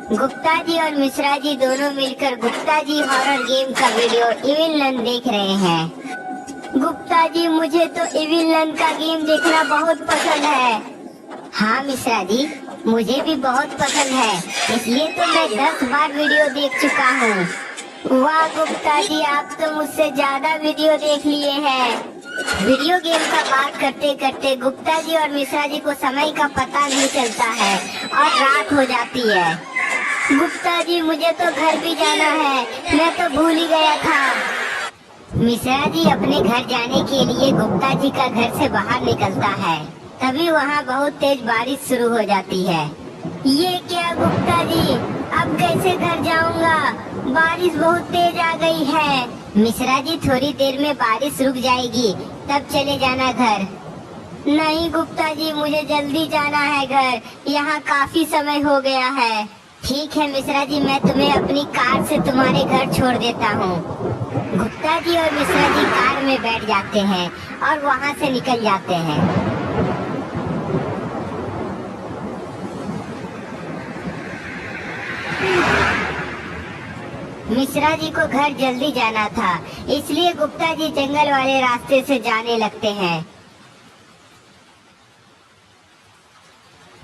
गुप्ता जी और मिश्रा जी दोनों मिलकर गुप्ता जी हॉरर गेम का वीडियो इविल नन देख रहे हैं। गुप्ता जी, मुझे तो इविल नन का गेम देखना बहुत पसंद है। हाँ मिश्रा जी, मुझे भी बहुत पसंद है, इसलिए तो मैं 10 बार वीडियो देख चुका हूँ। वाह गुप्ता जी, आप तो मुझसे ज्यादा वीडियो देख लिए हैं। वीडियो गेम का बात करते करते गुप्ता जी और मिश्रा जी को समय का पता नहीं चलता है और रात हो जाती है। गुप्ता जी, मुझे तो घर भी जाना है, मैं तो भूल ही गया था। मिश्रा जी अपने घर जाने के लिए गुप्ता जी का घर से बाहर निकलता है, तभी वहाँ बहुत तेज बारिश शुरू हो जाती है। ये क्या गुप्ता जी, अब कैसे घर जाऊंगा? बारिश बहुत तेज आ गई है। मिश्रा जी, थोड़ी देर में बारिश रुक जाएगी, तब चले जाना घर। नहीं गुप्ता जी, मुझे जल्दी जाना है घर, यहाँ काफी समय हो गया है। ठीक है मिश्रा जी, मैं तुम्हें अपनी कार से तुम्हारे घर छोड़ देता हूँ। गुप्ता जी और मिश्रा जी कार में बैठ जाते हैं और वहाँ से निकल जाते हैं। मिश्रा जी को घर जल्दी जाना था, इसलिए गुप्ता जी जंगल वाले रास्ते से जाने लगते हैं।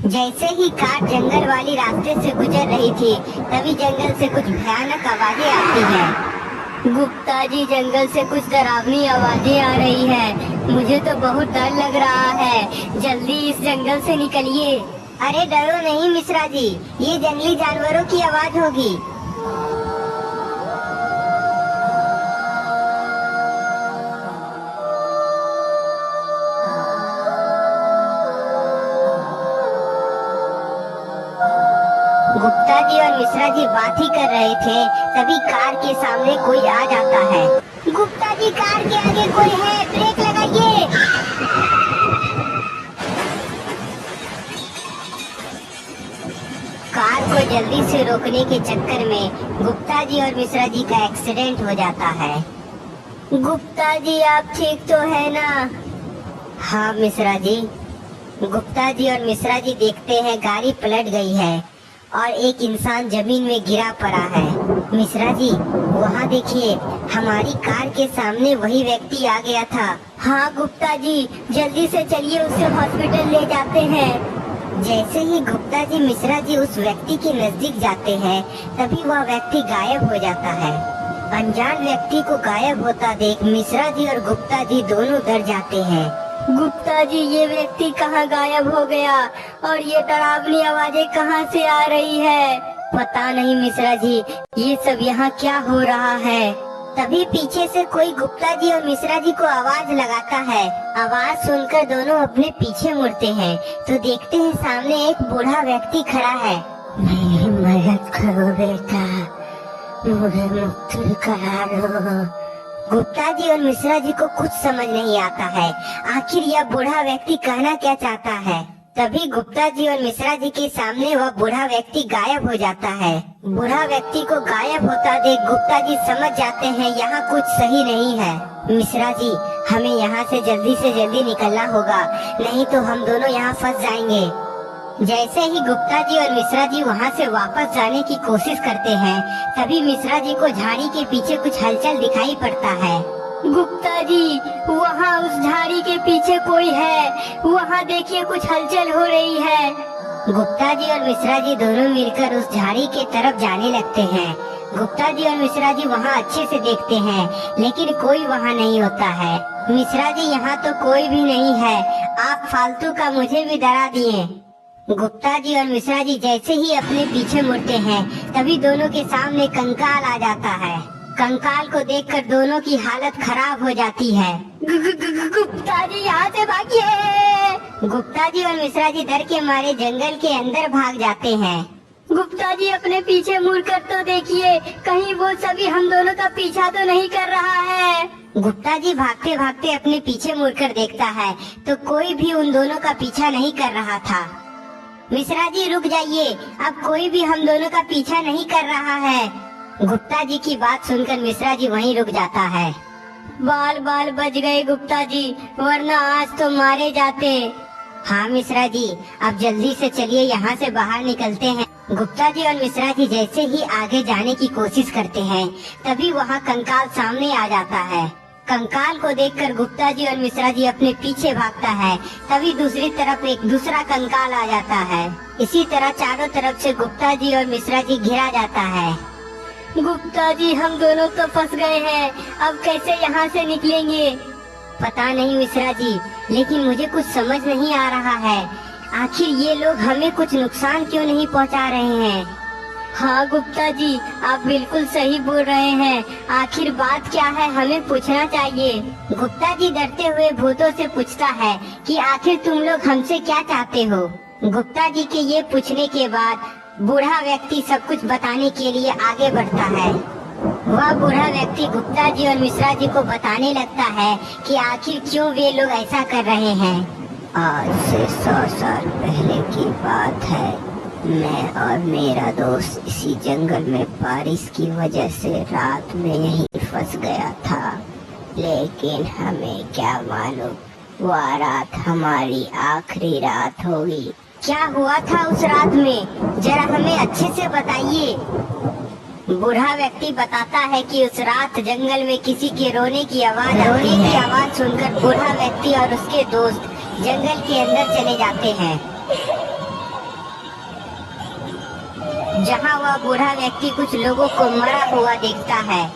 जैसे ही कार जंगल वाली रास्ते से गुजर रही थी, तभी जंगल से कुछ भयानक आवाजें आती हैं। गुप्ता जी, जंगल से कुछ डरावनी आवाजें आ रही है, मुझे तो बहुत डर लग रहा है, जल्दी इस जंगल से निकलिए। अरे डरो नहीं मिश्रा जी, ये जंगली जानवरों की आवाज होगी। गुप्ता जी और मिश्रा जी बात ही कर रहे थे, तभी कार के सामने कोई आ जाता है। गुप्ता जी, कार के आगे कोई है, ब्रेक लगाइए। कार को जल्दी से रोकने के चक्कर में गुप्ता जी और मिश्रा जी का एक्सीडेंट हो जाता है। गुप्ता जी, आप ठीक तो है ना? हाँ मिश्रा जी। गुप्ता जी और मिश्रा जी देखते हैं गाड़ी पलट गई है और एक इंसान जमीन में गिरा पड़ा है। मिश्रा जी, वहाँ देखिए, हमारी कार के सामने वही व्यक्ति आ गया था। हाँ गुप्ता जी, जल्दी से चलिए, उसे हॉस्पिटल ले जाते हैं। जैसे ही गुप्ता जी मिश्रा जी उस व्यक्ति के नजदीक जाते हैं, तभी वह व्यक्ति गायब हो जाता है। अनजान व्यक्ति को गायब होता देख मिश्रा जी और गुप्ता जी दोनों डर जाते हैं। गुप्ता जी, ये व्यक्ति कहाँ गायब हो गया और ये डरावनी आवाजें कहाँ से आ रही है? पता नहीं मिश्रा जी, ये सब यहाँ क्या हो रहा है? तभी पीछे से कोई गुप्ता जी और मिश्रा जी को आवाज लगाता है। आवाज सुनकर दोनों अपने पीछे मुड़ते हैं, तो देखते हैं सामने एक बूढ़ा व्यक्ति खड़ा है। मेरी मदद करो बेटा, मुझे मुक्ति करा दो। गुप्ता जी और मिश्रा जी को कुछ समझ नहीं आता है, आखिर यह बूढ़ा व्यक्ति कहना क्या चाहता है। तभी गुप्ता जी और मिश्रा जी के सामने वह बूढ़ा व्यक्ति गायब हो जाता है। बूढ़ा व्यक्ति को गायब होता देख गुप्ता जी समझ जाते हैं यहाँ कुछ सही नहीं है। मिश्रा जी, हमें यहाँ से जल्दी निकलना होगा, नहीं तो हम दोनों यहाँ फंस जाएंगे। जैसे ही गुप्ता जी और मिश्रा जी वहाँ से वापस जाने की कोशिश करते हैं, तभी मिश्रा जी को झाड़ी के पीछे कुछ हलचल दिखाई पड़ता है। गुप्ता जी, वहाँ उस झाड़ी के पीछे कोई है, वहाँ देखिए कुछ हलचल हो रही है। गुप्ता जी और मिश्रा जी दोनों मिलकर उस झाड़ी के तरफ जाने लगते हैं। गुप्ता जी और मिश्रा जी वहाँ अच्छे से देखते हैं, लेकिन कोई वहाँ नहीं होता है। मिश्रा जी, यहाँ तो कोई भी नहीं है, आप फालतू का मुझे भी डरा दिए। गुप्ता जी और मिश्रा जी जैसे ही अपने पीछे मुड़ते हैं, तभी दोनों के सामने कंकाल आ जाता है। कंकाल को देखकर दोनों की हालत खराब हो जाती है। गुप्ता जी, यहाँ से भागिए। गुप्ता जी और मिश्रा जी डर के मारे जंगल के अंदर भाग जाते हैं। गुप्ता जी, अपने पीछे मुड़कर तो देखिए, कहीं वो सभी हम दोनों का पीछा तो नहीं कर रहा है। गुप्ता जी भागते भागते अपने पीछे मुड़कर देखता है, तो कोई भी उन दोनों का पीछा नहीं कर रहा था। मिश्रा जी रुक जाइए, अब कोई भी हम दोनों का पीछा नहीं कर रहा है। गुप्ता जी की बात सुनकर मिश्रा जी वहीं रुक जाता है। बाल बाल बच गए गुप्ता जी, वरना आज तो मारे जाते। हाँ मिश्रा जी, अब जल्दी से चलिए, यहाँ से बाहर निकलते हैं। गुप्ता जी और मिश्रा जी जैसे ही आगे जाने की कोशिश करते हैं, तभी वहाँ कंकाल सामने आ जाता है। कंकाल को देखकर गुप्ता जी और मिश्रा जी अपने पीछे भागता है, तभी दूसरी तरफ एक दूसरा कंकाल आ जाता है। इसी तरह चारों तरफ से गुप्ता जी और मिश्रा जी घिरा जाता है। गुप्ता जी, हम दोनों तो फंस गए हैं, अब कैसे यहाँ से निकलेंगे? पता नहीं मिश्रा जी, लेकिन मुझे कुछ समझ नहीं आ रहा है, आखिर ये लोग हमें कुछ नुकसान क्यों नहीं पहुँचा रहे हैं? हाँ गुप्ता जी, आप बिल्कुल सही बोल रहे हैं, आखिर बात क्या है, हमें पूछना चाहिए। गुप्ता जी डरते हुए भूतों से पूछता है कि आखिर तुम लोग हमसे क्या चाहते हो? गुप्ता जी के ये पूछने के बाद बूढ़ा व्यक्ति सब कुछ बताने के लिए आगे बढ़ता है। वह बूढ़ा व्यक्ति गुप्ता जी और मिश्रा जी को बताने लगता है कि आखिर क्यों वे लोग ऐसा कर रहे हैं। आज से 100 साल पहले की बात है, मैं और मेरा दोस्त इसी जंगल में बारिश की वजह से रात में यहीं फंस गया था, लेकिन हमें क्या मालूम वह रात हमारी आखिरी रात होगी। क्या हुआ था उस रात में, जरा हमें अच्छे से बताइए। बूढ़ा व्यक्ति बताता है कि उस रात जंगल में किसी के रोने की आवाज सुनकर बूढ़ा व्यक्ति और उसके दोस्त जंगल के अंदर चले जाते हैं, जहां वह बूढ़ा व्यक्ति कुछ लोगों को मरा हुआ देखता है।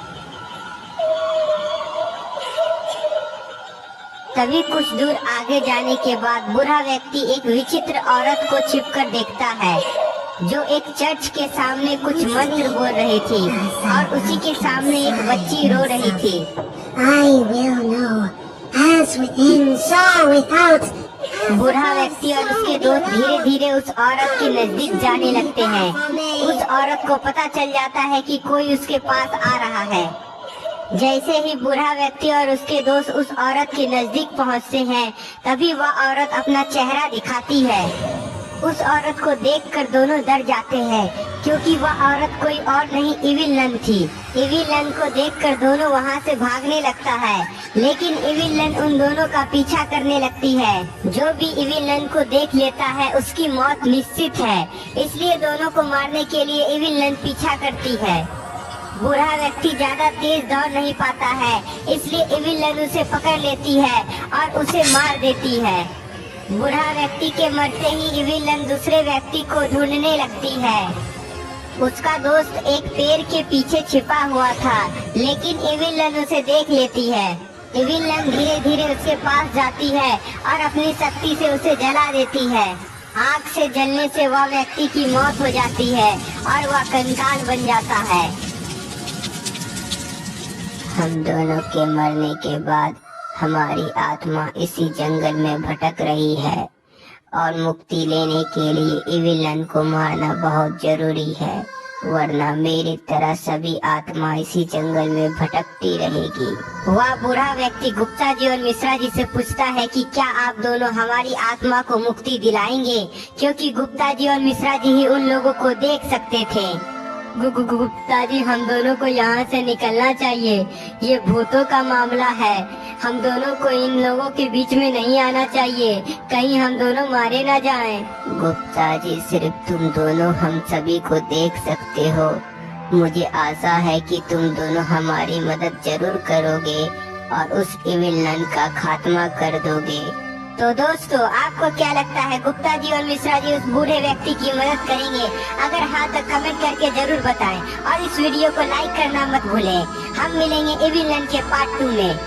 तभी कुछ दूर आगे जाने के बाद बूढ़ा व्यक्ति एक विचित्र औरत को छिपकर देखता है, जो एक चर्च के सामने कुछ मंत्र बोल रही थी और उसी के सामने एक बच्ची रो रही थी। I will know, as within, so without. बूढ़ा व्यक्ति और उसके दोस्त धीरे धीरे उस औरत के नजदीक जाने लगते हैं। उस औरत को पता चल जाता है कि कोई उसके पास आ रहा है। जैसे ही बूढ़ा व्यक्ति और उसके दोस्त उस औरत के नजदीक पहुंचते हैं, तभी वह औरत अपना चेहरा दिखाती है। उस औरत को देखकर दोनों डर जाते हैं, क्योंकि वह औरत कोई और नहीं इविल नन थी। इविल नन को देखकर दोनों वहां से भागने लगता है, लेकिन इविल नन उन दोनों का पीछा करने लगती है। जो भी इविल नन को देख लेता है उसकी मौत निश्चित है, इसलिए दोनों को मारने के लिए इविल नन पीछा करती है। बूढ़ा व्यक्ति ज्यादा तेज दौड़ नहीं पाता है, इसलिए इविल नन उसे पकड़ लेती है और उसे मार देती है। बूढ़ा व्यक्ति के मरते ही इविल नन दूसरे व्यक्ति को ढूंढने लगती है। उसका दोस्त एक पेड़ के पीछे छिपा हुआ था, लेकिन इविल नन उसे देख लेती है। इविल नन धीरे धीरे उसके पास जाती है और अपनी शक्ति से उसे जला देती है। आग से जलने से वह व्यक्ति की मौत हो जाती है और वह कंकाल बन जाता है। हम दोनों के मरने के बाद हमारी आत्मा इसी जंगल में भटक रही है और मुक्ति लेने के लिए इविल नन को मारना बहुत जरूरी है, वरना मेरी तरह सभी आत्मा इसी जंगल में भटकती रहेगी। वह बूढ़ा व्यक्ति गुप्ता जी और मिश्रा जी से पूछता है कि क्या आप दोनों हमारी आत्मा को मुक्ति दिलाएंगे, क्योंकि गुप्ता जी और मिश्रा जी ही उन लोगों को देख सकते थे। गुप्ता जी, हम दोनों को यहाँ से निकलना चाहिए, ये भूतों का मामला है, हम दोनों को इन लोगों के बीच में नहीं आना चाहिए, कहीं हम दोनों मारे ना जाएं। गुप्ता जी, सिर्फ तुम दोनों हम सभी को देख सकते हो, मुझे आशा है कि तुम दोनों हमारी मदद जरूर करोगे और उस इविल नन का खात्मा कर दोगे। तो दोस्तों, आपको क्या लगता है, गुप्ता जी और मिश्रा जी उस बूढ़े व्यक्ति की मदद करेंगे? अगर हाँ तो कमेंट करके जरूर बताएं और इस वीडियो को लाइक करना मत भूलें। हम मिलेंगे इविल नन के पार्ट 2 में।